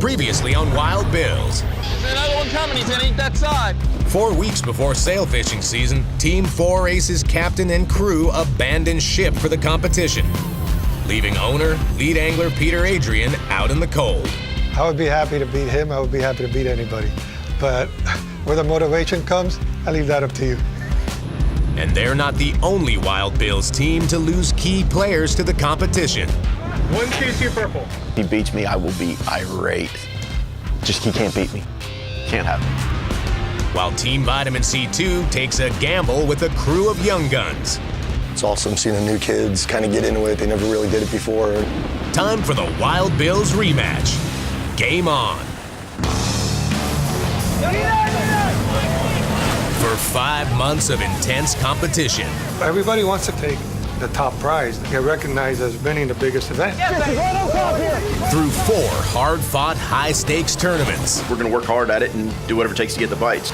Previously on Wild Billz. There's another one coming. He's gonna eat that side. 4 weeks before sail fishing season, Team 4 Aces captain and crew abandoned ship for the competition, leaving owner, lead angler Peter Adrian out in the cold. I would be happy to beat him. I would be happy to beat anybody. But where the motivation comes, I leave that up to you. And they're not the only Wild Billz team to lose key players to the competition. 122 purple. If he beats me, I will be irate. Just he can't beat me. Can't have him. While Team Vitamin C2 takes a gamble with a crew of young guns. It's awesome seeing the new kids kind of get into it. They never really did it before. Time for the Wild Billz rematch. Game on. For 5 months of intense competition. Everybody wants to take the top prize, get recognized as winning the biggest event. Through 4 hard-fought, high-stakes tournaments. We're going to work hard at it and do whatever it takes to get the bites.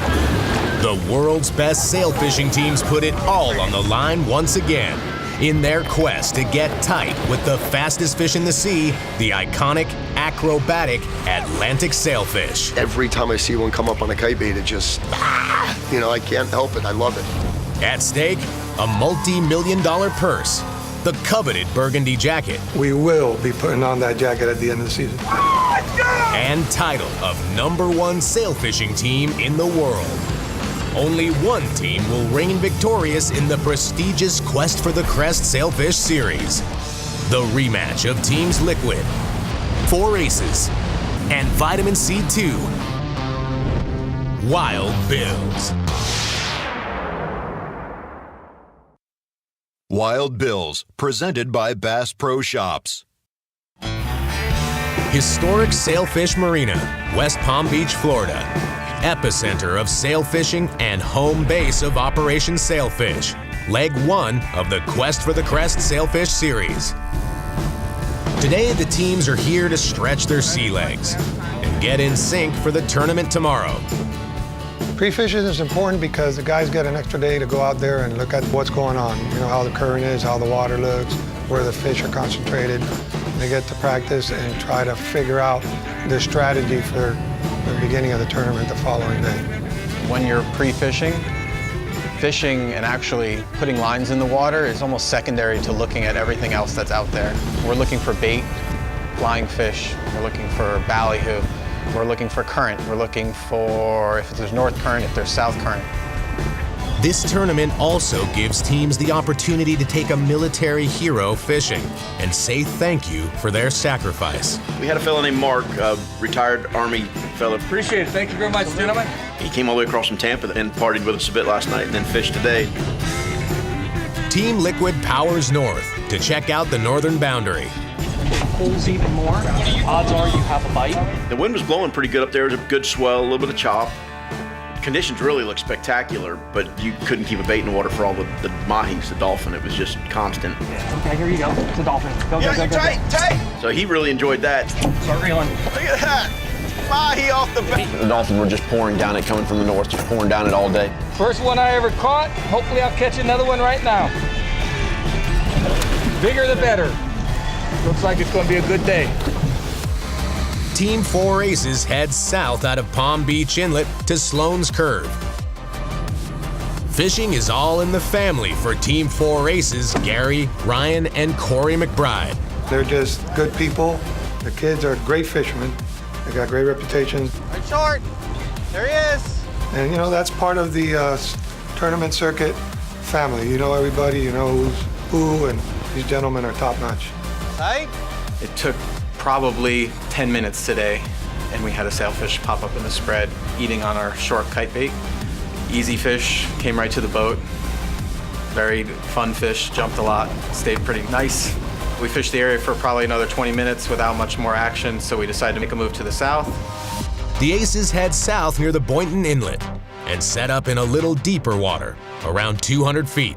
The world's best sail fishing teams put it all on the line once again in their quest to get tight with the fastest fish in the sea, the iconic, acrobatic Atlantic sailfish. Every time I see one come up on a kite bait, it just, I can't help it. I love it. At stake, a multi-million-dollar purse, the coveted burgundy jacket. We will be putting on that jacket at the end of the season. And title of #1 sail fishing team in the world. Only one team will reign victorious in the prestigious Quest for the Crest Sailfish Series. The rematch of Teams Liquid, 4 Aces, and Vitamin C2. Wild Billz. Wild Billz, presented by Bass Pro Shops. Historic Sailfish Marina, West Palm Beach, Florida. Epicenter of sail fishing and home base of Operation Sailfish. Leg 1 of the Quest for the Crest Sailfish Series. Today, the teams are here to stretch their sea legs and get in sync for the tournament tomorrow. Pre-fishing is important because the guys get an extra day to go out there and look at what's going on. How the current is, how the water looks, where the fish are concentrated. They get to practice and try to figure out the strategy for the beginning of the tournament the following day. When you're pre-fishing, fishing and actually putting lines in the water is almost secondary to looking at everything else that's out there. We're looking for bait, flying fish, we're looking for ballyhoo, we're looking for current, we're looking for if there's north current, if there's south current. This tournament also gives teams the opportunity to take a military hero fishing and say thank you for their sacrifice. We had a fellow named Mark, a retired Army fellow. Appreciate it. Thank you very much, gentlemen. He came all the way across from Tampa and partied with us a bit last night and then fished today. Team Liquid powers north to check out the northern boundary. Pulls even more. Odds are you have a bite. The wind was blowing pretty good up there. It was a good swell, a little bit of chop. Conditions really look spectacular, but you couldn't keep a bait in the water for all the mahis, the dolphin. It was just constant. Okay, here you go. It's a dolphin. Go, Yeah, go, you're go, tight. So he really enjoyed that. Start reeling. Look at that. Mahi off the bait. The dolphins were just pouring down it, coming from the north, just pouring down it all day. First one I ever caught. Hopefully I'll catch another one right now. Bigger the better. Looks like it's going to be a good day. Team 4 Aces heads south out of Palm Beach Inlet to Sloan's Curve. Fishing is all in the family for Team 4 Aces Gary, Ryan, and Corey McBride. They're just good people. The kids are great fishermen. They got great reputations. Right short, there he is. And that's part of the tournament circuit family. You know everybody, you know who's who, and these gentlemen are top notch. Tight. It took probably 10 minutes today, and we had a sailfish pop up in the spread, eating on our short kite bait. Easy fish, came right to the boat. Very fun fish, jumped a lot, stayed pretty nice. We fished the area for probably another 20 minutes without much more action, so we decided to make a move to the south. The Aces head south near the Boynton Inlet and set up in a little deeper water, around 200 feet.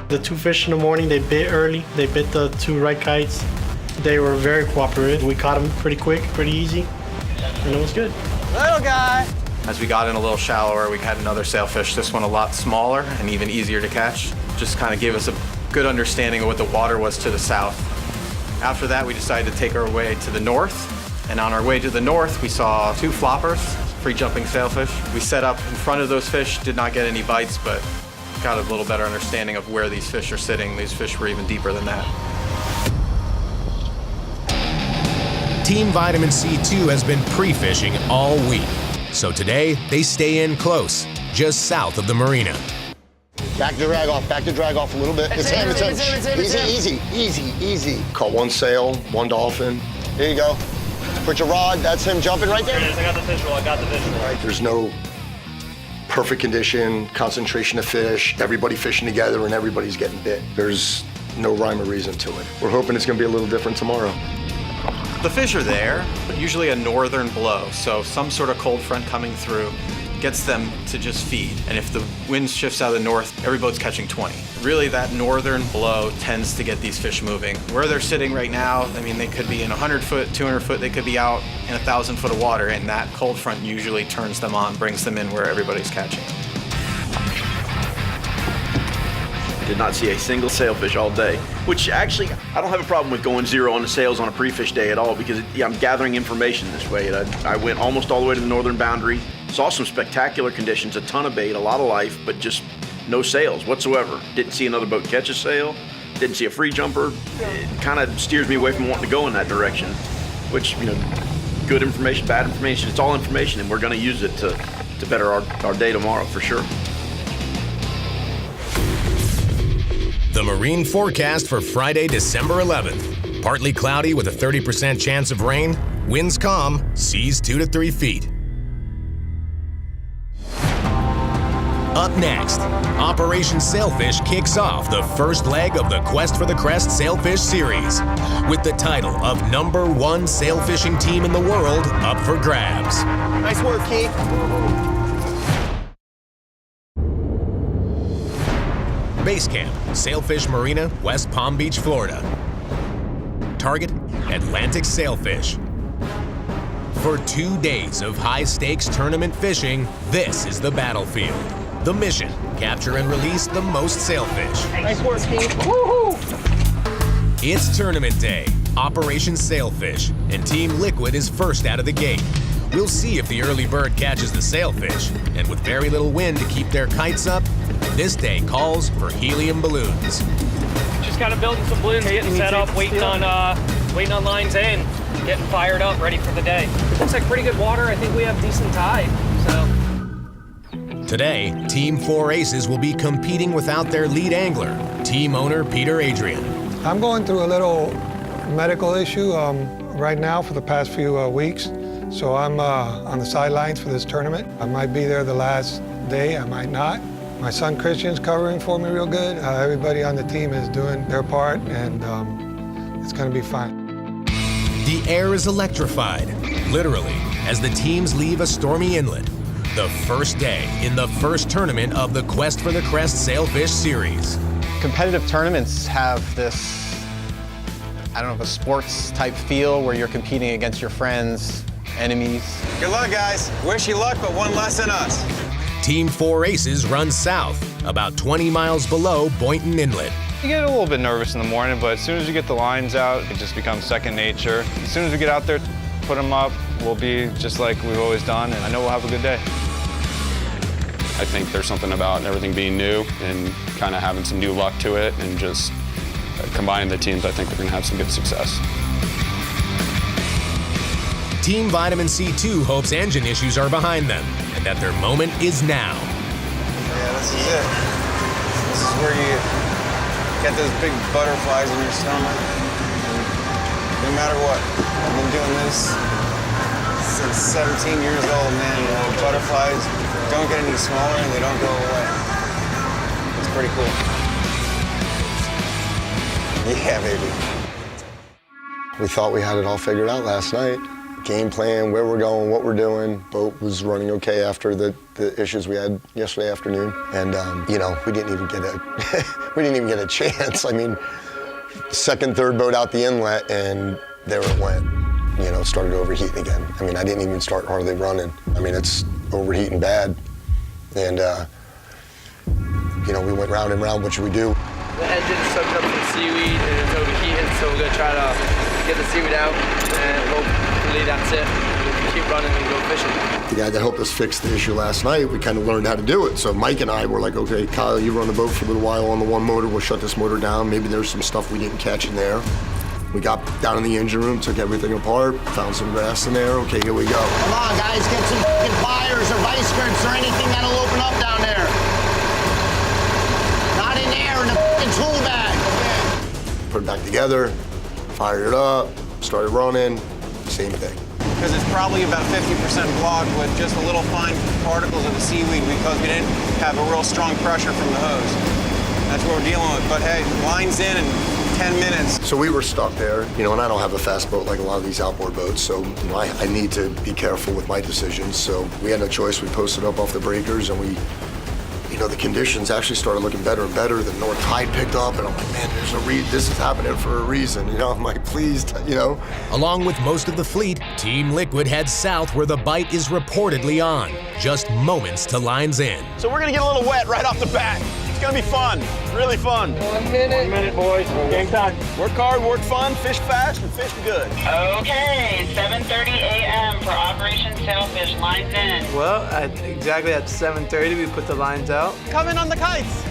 The 2 fish in the morning, they bit early. They bit the 2 right kites. They were very cooperative. We caught them pretty quick, pretty easy, and it was good. Little guy. As we got in a little shallower, we had another sailfish, this one a lot smaller and even easier to catch. Just kind of gave us a good understanding of what the water was to the south. After that, we decided to take our way to the north And on our way to the north, we saw 2 floppers, free jumping sailfish. We set up in front of those fish, did not get any bites, but got a little better understanding of where these fish are sitting. These fish were even deeper than that. Team Vitamin C2 has been pre-fishing all week. So today, they stay in close, just south of the marina. Back to drag off a little bit. It's him. Easy. Caught 1 sail, 1 dolphin. Here you go. Put your rod, that's him jumping right there. There it is, I got the visual. Right, there's no perfect condition, concentration of fish, everybody fishing together and everybody's getting bit. There's no rhyme or reason to it. We're hoping it's gonna be a little different tomorrow. The fish are there, but usually a northern blow, so some sort of cold front coming through gets them to just feed. And if the wind shifts out of the north, every boat's catching 20. Really, that northern blow tends to get these fish moving. Where they're sitting right now, I mean, they could be in 100 foot, 200 foot, they could be out in 1,000 foot of water, and that cold front usually turns them on, brings them in where everybody's catching. Did not see a single sailfish all day, which actually, I don't have a problem with going 0 on the sails on a pre-fish day at all because I'm gathering information this way. I went almost all the way to the northern boundary, saw some spectacular conditions, a ton of bait, a lot of life, but just no sails whatsoever. Didn't see another boat catch a sail, didn't see a free jumper. It kind of steers me away from wanting to go in that direction, which, good information, bad information, it's all information, and we're going to use it to better our day tomorrow for sure. The marine forecast for Friday, December 11th. Partly cloudy with a 30% chance of rain. Winds calm, seas 2 to 3 feet. Up next, Operation Sailfish kicks off the first leg of the Quest for the Crest Sailfish Series, with the title of #1 sailfishing team in the world up for grabs. Nice work, Keith. Base Camp, Sailfish Marina, West Palm Beach, Florida. Target, Atlantic Sailfish. For 2 days of high-stakes tournament fishing, this is the battlefield. The mission, capture and release the most sailfish. Nice work, Keith. Woohoo! It's tournament day, Operation Sailfish, and Team Liquid is first out of the gate. We'll see if the early bird catches the sailfish, and with very little wind to keep their kites up, this day calls for helium balloons. Just kind of building some balloons, getting set up, waiting on lines in, getting fired up, ready for the day. Looks like pretty good water. I think we have decent tide, so. Today, Team 4 Aces will be competing without their lead angler, team owner Peter Adrian. I'm going through a little medical issue right now for the past few weeks. So I'm on the sidelines for this tournament. I might be there the last day, I might not. My son Christian's covering for me real good. Everybody on the team is doing their part, and it's gonna be fine. The air is electrified, literally, as the teams leave a stormy inlet. The first day in the first tournament of the Quest for the Crest Sailfish Series. Competitive tournaments have this, I don't know, a sports type feel where you're competing against your friends, enemies. Good luck, guys. Wish you luck, but one less than us. Team 4 Aces runs south, about 20 miles below Boynton Inlet. You get a little bit nervous in the morning, but as soon as you get the lines out, it just becomes second nature. As soon as we get out there, put them up, we'll be just like we've always done, and I know we'll have a good day. I think there's something about everything being new and kind of having some new luck to it, and just combining the teams, I think we're going to have some good success. Team Vitamin C2 hopes engine issues are behind them and that their moment is now. Yeah, this is it. This is where you get those big butterflies in your stomach. No matter what. I've been doing this since 17 years old, man. You know, butterflies don't get any smaller and they don't go away. It's pretty cool. Yeah, baby. We thought we had it all figured out last night. Game plan, where we're going, what we're doing. Boat was running okay after the issues we had yesterday afternoon. And, we didn't even get a chance. I mean, second, third boat out the inlet, and there it went. It started overheating again. I mean, I didn't even start hardly running. I mean, it's overheating bad. And, we went round and round. What should we do? The engine is soaking up some seaweed and it's overheating, so we're going to try to get the seaweed out and hopefully that's it. Keep running and go fishing. The guy that helped us fix the issue last night, we kind of learned how to do it. So Mike and I were like, okay, Kyle, you run the boat for a little while on the one motor. We'll shut this motor down. Maybe there's some stuff we didn't catch in there. We got down in the engine room, took everything apart, found some grass in there. Okay, here we go. Come on, guys, get some f***ing pliers or vice grips or anything that'll open up down there. Not in there, in the f***ing tool bag. Put it back together, fired it up, started running, same thing. Because it's probably about 50% blocked with just a little fine particles of the seaweed because we didn't have a real strong pressure from the hose. That's what we're dealing with. But hey, line's in 10 minutes. So we were stuck there, and I don't have a fast boat like a lot of these outboard boats, so I need to be careful with my decisions. So we had no choice. We posted up off the breakers, and we, the conditions actually started looking better and better. The north tide picked up, and I'm like, man, this is happening for a reason. I'm like, please, Along with most of the fleet, Team Liquid heads south where the bite is reportedly on, just moments to lines in. So we're gonna get a little wet right off the bat. It's gonna be fun, really fun. 1 minute. 1 minute, boys. Game time. Work hard, work fun, fish fast, and fish good. Okay, 7:30 a.m. for Operation Sailfish, lines in. Well, exactly at 7:30 we put the lines out. Come in on the kites.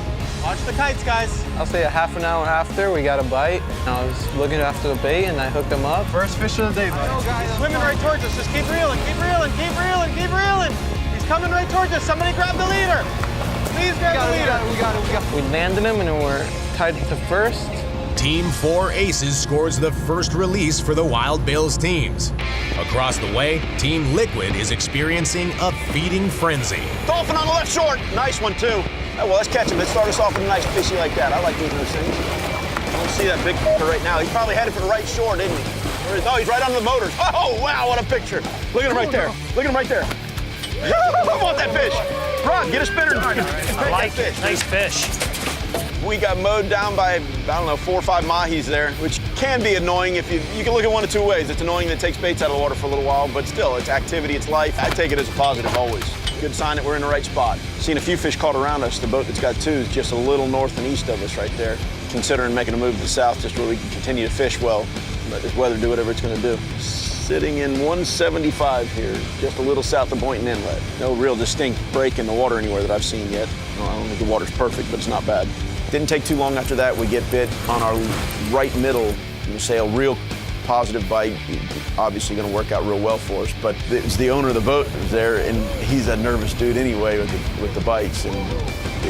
Watch the kites, guys. I'll say a half an hour after we got a bite. I was looking after the bait and I hooked them up. First fish of the day, buddy. Guys, swimming right towards us. Just keep reeling, keep reeling, keep reeling, keep reeling. He's coming right towards us. Somebody grab the leader. Please grab the leader. We got it. We landed him and we're tied to first. Team 4 Aces scores the first release for the Wild Billz teams. Across the way, Team Liquid is experiencing a feeding frenzy. Dolphin on the left short. Nice one, too. Oh, well, let's catch him. Let's start us off with a nice fishy like that. I like doing those things. I don't see that big right now. He's probably headed for the right shore, didn't he? No, he's right on the motors. Oh, wow, what a picture. Look at him right there. Look at him right there. I want that fish. Rod, get a spinner. I like it. Nice fish. We got mowed down by, 4 or 5 mahis there, which can be annoying if you can look at one of two ways. It's annoying that it takes baits out of the water for a little while, but still, it's activity, it's life. I take it as a positive always. Good sign that we're in the right spot. Seen a few fish caught around us. The boat that's got 2 is just a little north and east of us right there. Considering making a move to the south just where we can continue to fish well, let this weather do whatever it's gonna do. Sitting in 175 here, just a little south of Boynton Inlet. No real distinct break in the water anywhere that I've seen yet. No, I don't think the water's perfect, but it's not bad. Didn't take too long after that. We get bit on our right middle sail, real positive bite. Obviously going to work out real well for us, but it's the owner of the boat there, and he's a nervous dude anyway with the bites. And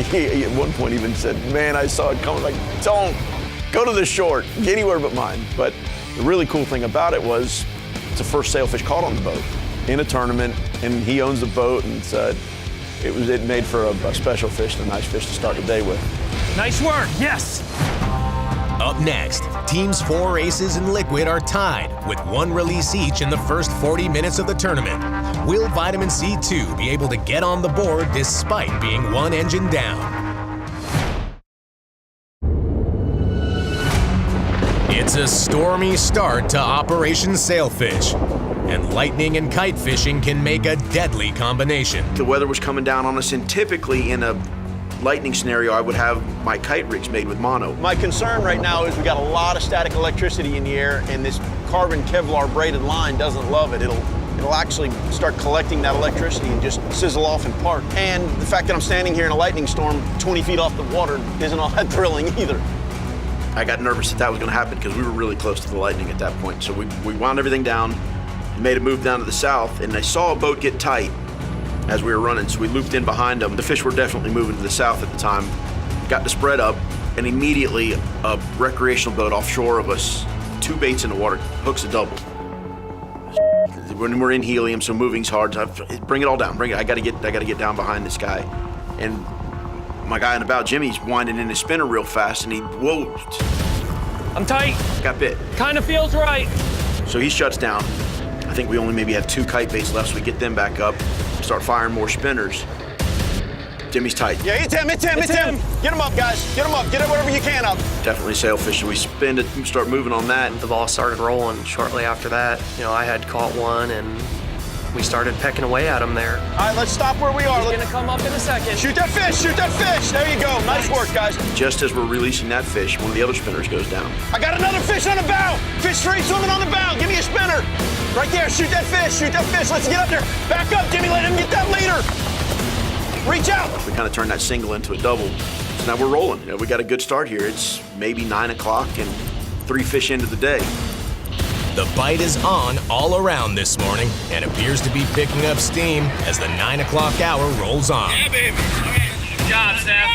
he at one point even said, man, I saw it coming, like, don't go to the short, get anywhere but mine. But the really cool thing about it was it's the first sailfish caught on the boat in a tournament, and he owns the boat, and said it made for a special fish and a nice fish to start the day with. Nice work, yes! Up next, Teams 4 Aces and Liquid are tied with 1 release each in the first 40 minutes of the tournament. Will Vitamin C2 be able to get on the board despite being 1 engine down? It's a stormy start to Operation Sailfish, and lightning and kite fishing can make a deadly combination. The weather was coming down on us, and typically in a lightning scenario, I would have my kite rigs made with mono. My concern right now is we got a lot of static electricity in the air, and this carbon Kevlar braided line doesn't love it. It'll actually start collecting that electricity and just sizzle off in part. And the fact that I'm standing here in a lightning storm 20 feet off the water isn't all that thrilling either. I got nervous that was gonna happen because we were really close to the lightning at that point. So we wound everything down, made a move down to the south, and I saw a boat get tight as we were running, so we looped in behind them. The fish were definitely moving to the south at the time. Got to spread up, and immediately a recreational boat offshore of us, 2 baits in the water, hooks a double. When we're in helium, so moving's hard. So bring it all down. Bring it. I gotta get down behind this guy, and my guy in the bow, Jimmy's winding in his spinner real fast, and whoa! I'm tight. Got bit. Kind of feels right. So he shuts down. I think we only maybe have 2 kite baits left, so we get them back up. Start firing more spinners. Jimmy's tight. Yeah, it's him. Get him up, guys. Get him up. Get it whatever you can up. Definitely sailfish. We spin it, start moving on that. The ball started rolling shortly after that. I had caught one, and we started pecking away at him there. All right, let's stop where we are. He's gonna come up in a second. Shoot that fish, shoot that fish. There you go. Nice work, guys. Just as we're releasing that fish, one of the other spinners goes down. I got another fish on the bow. Fish straight swimming on the bow. Give me a spinner. Right there, shoot that fish, shoot that fish. Let's get up there. Back up, Jimmy, let him get that leader. Reach out. We kind of turned that single into a double. So now we're rolling. You know, we got a good start here. It's maybe 9 o'clock and 3 fish into the day. The bite is on all around this morning and appears to be picking up steam as the 9 o'clock hour rolls on. Yeah, baby. Good job, Steph.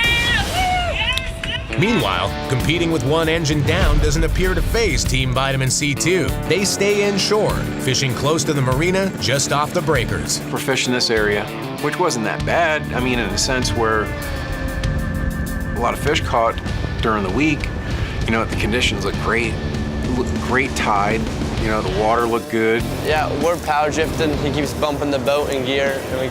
Meanwhile, competing with one engine down doesn't appear to faze Team Vitamin C2. They stay inshore, fishing close to the marina just off the breakers. We're fishing this area, which wasn't that bad. I mean, in a sense where a lot of fish caught during the week. You know, the conditions look great. Great tide. You know, the water looked good. Yeah, we're power drifting. He keeps bumping the boat in gear, and we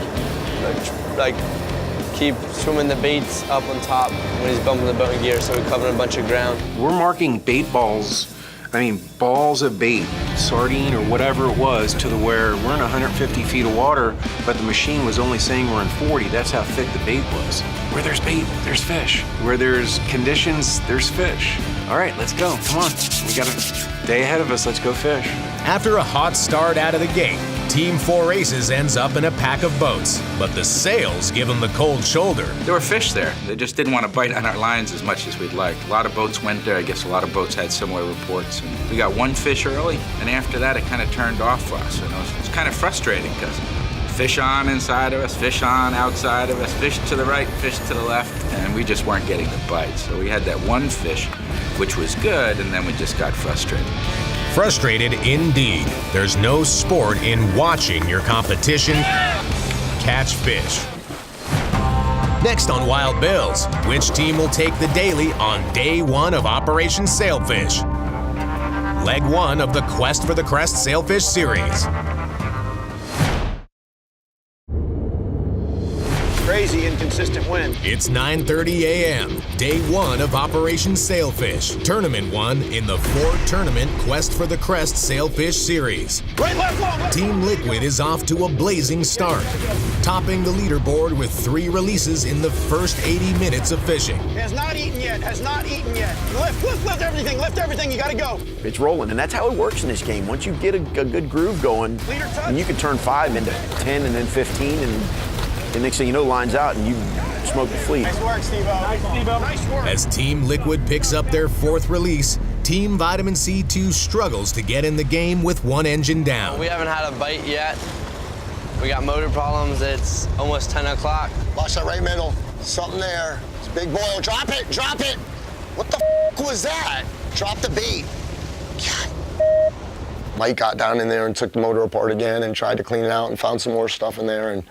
keep swimming the baits up on top when he's bumping the boat in gear, so we're covering a bunch of ground. We're marking bait balls, I mean, balls of bait, sardine or whatever it was, to the where we're in 150 feet of water, but the machine was only saying we're in 40. That's how thick the bait was. Where there's bait, there's fish. Where there's conditions, there's fish. All right, let's go. Come on. We got a day ahead of us. Let's go fish. After a hot start out of the gate, Team 4 Aces ends up in a pack of boats, but the sails give them the cold shoulder. There were fish there. They just didn't want to bite on our lines as much as we'd like. A lot of boats went there. I guess a lot of boats had similar reports. And we got one fish early, and after that, it kind of turned off for us. And it was kind of frustrating because fish on inside of us, fish on outside of us, fish to the right, fish to the left, and we just weren't getting the bite. So we had that one fish, which was good, and then we just got frustrated. Frustrated indeed. There's no sport in watching your competition catch fish. Next on Wild Billz, which team will take the daily on day 1 of Operation Sailfish? Leg 1 of the Quest for the Crest Sailfish Series. Crazy inconsistent wind. It's 9:30 a.m., day 1 of Operation Sailfish, tournament 1 in the 4-tournament Quest for the Crest Sailfish Series. Right, left, long. Team Liquid is off to a blazing start, topping the leaderboard with 3 releases in the first 80 minutes of fishing. Has not eaten yet, has not eaten yet. Lift everything, you gotta go. It's rolling, and that's how it works in this game. Once you get a good groove going, and you can turn 5 into 10 and then 15, and the next thing you know, line's out and you smoke the fleet. Nice work, Steve-O. Nice, Steve-O. Nice work. As Team Liquid picks up their 4th release, Team Vitamin C2 struggles to get in the game with one engine down. We haven't had a bite yet. We got motor problems. It's almost 10 o'clock. Watch that right middle. Something there. It's a big boil. Drop it, drop it. What the was that? Drop the bait. God. Mike got down in there and took the motor apart again and tried to clean it out and found some more stuff in there, and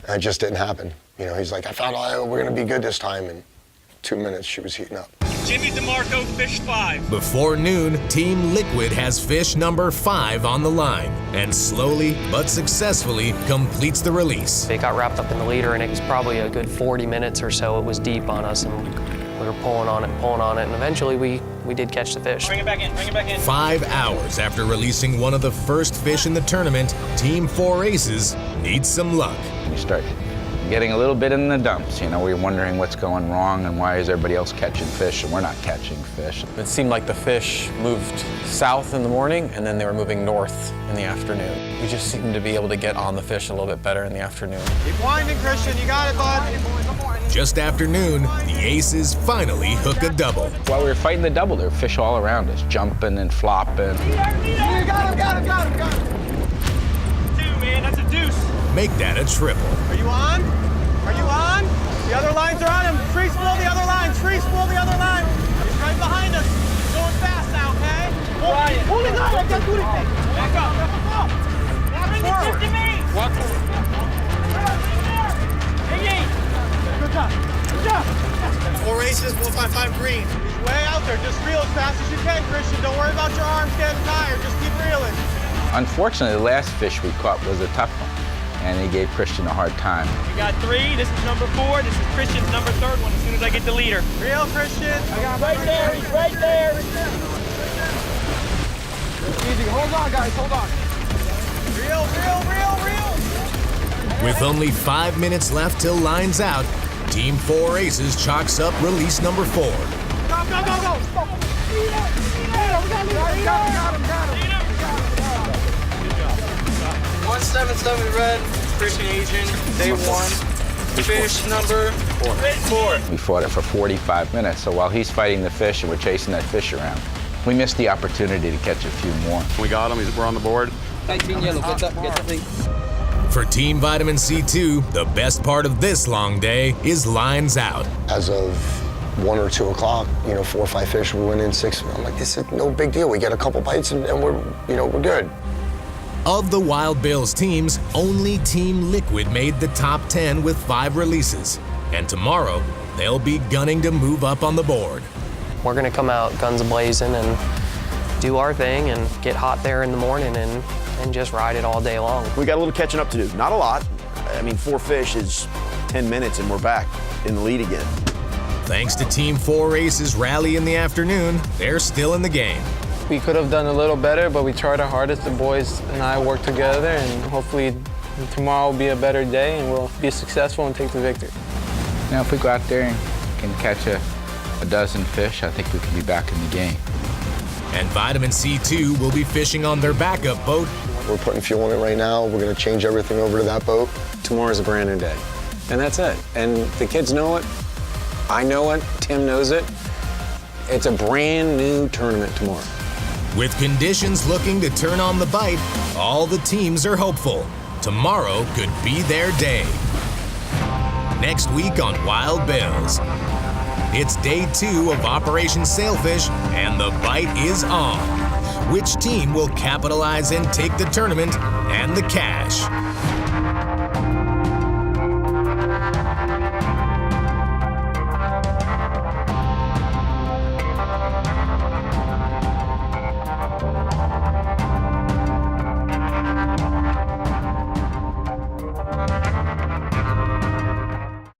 it just didn't happen. You know, he's like, I found out we're gonna be good this time. In 2 minutes, she was heating up. Jimmy DeMarco fished 5. Before noon, Team Liquid has fish number 5 on the line and slowly but successfully completes the release. It got wrapped up in the leader, and it was probably a good 40 minutes or so. It was deep on us, and we were pulling on it, and eventually we did catch the fish. Bring it back in, bring it back in. 5 hours after releasing one of the first fish in the tournament, Team 4 Aces needs some luck. We start getting a little bit in the dumps. You know, we're wondering what's going wrong and why is everybody else catching fish and we're not catching fish. It seemed like the fish moved south in the morning and then they were moving north in the afternoon. We just seemed to be able to get on the fish a little bit better in the afternoon. Keep winding, Christian. You got it, bud. Just after noon, the Aces finally hook a double. While we were fighting the double, there were fish all around us, jumping and flopping. You got him. 2, man, that's a deuce. Make that a triple. Are you on? Are you on? The other lines are on him. Free spool the other line. Free spool the other line. He's right behind us. He's going fast now, okay? Ryan. Hold it up. Back up. Forward. Walk forward. Good job. 4 Aces, 155 green. He's way out there. Just reel as fast as you can, Christian. Don't worry about your arms getting tired. Just keep reeling. Unfortunately, the last fish we caught was a tough one, and he gave Christian a hard time. You got 3, this is number 4, this is Christian's number 3rd one as soon as I get the leader. Reel, Christian. I got him right there, he's right there. Easy, hold on, guys, hold on. Reel. With only 5 minutes left till line's out, Team 4 Aces chalks up release number 4. Go, go, go, go! 177 red, Christian Asian, day 1. Fish number 4. We fought it for 45 minutes, so while he's fighting the fish and we're chasing that fish around, we missed the opportunity to catch a few more. We got him. We're on the board. For Team Vitamin C2, the best part of this long day is lines out. As of 1 or 2 o'clock, 4 or 5 fish, we went in 6. I'm like, this is no big deal. We get a couple bites and we're good. Of the Wild Billz teams, only Team Liquid made the top 10 with 5 releases. And tomorrow, they'll be gunning to move up on the board. We're gonna come out guns a-blazing and do our thing and get hot there in the morning and just ride it all day long. We got a little catching up to do. Not a lot. 4 fish is 10 minutes and we're back in the lead again. Thanks to Team 4 Aces rally in the afternoon, they're still in the game. We could have done a little better, but we tried our hardest. The boys and I worked together, and hopefully tomorrow will be a better day and we'll be successful and take the victory. Now, if we go out there and can catch a dozen fish, I think we can be back in the game. And Vitamin C2 will be fishing on their backup boat. We're putting fuel in it right now. We're going to change everything over to that boat. Tomorrow's a brand new day, and that's it. And the kids know it. I know it. Tim knows it. It's a brand new tournament tomorrow. With conditions looking to turn on the bite, all the teams are hopeful. Tomorrow could be their day. Next week on Wild Billz, it's day 2 of Operation Sailfish, and the bite is on. Which team will capitalize and take the tournament and the cash?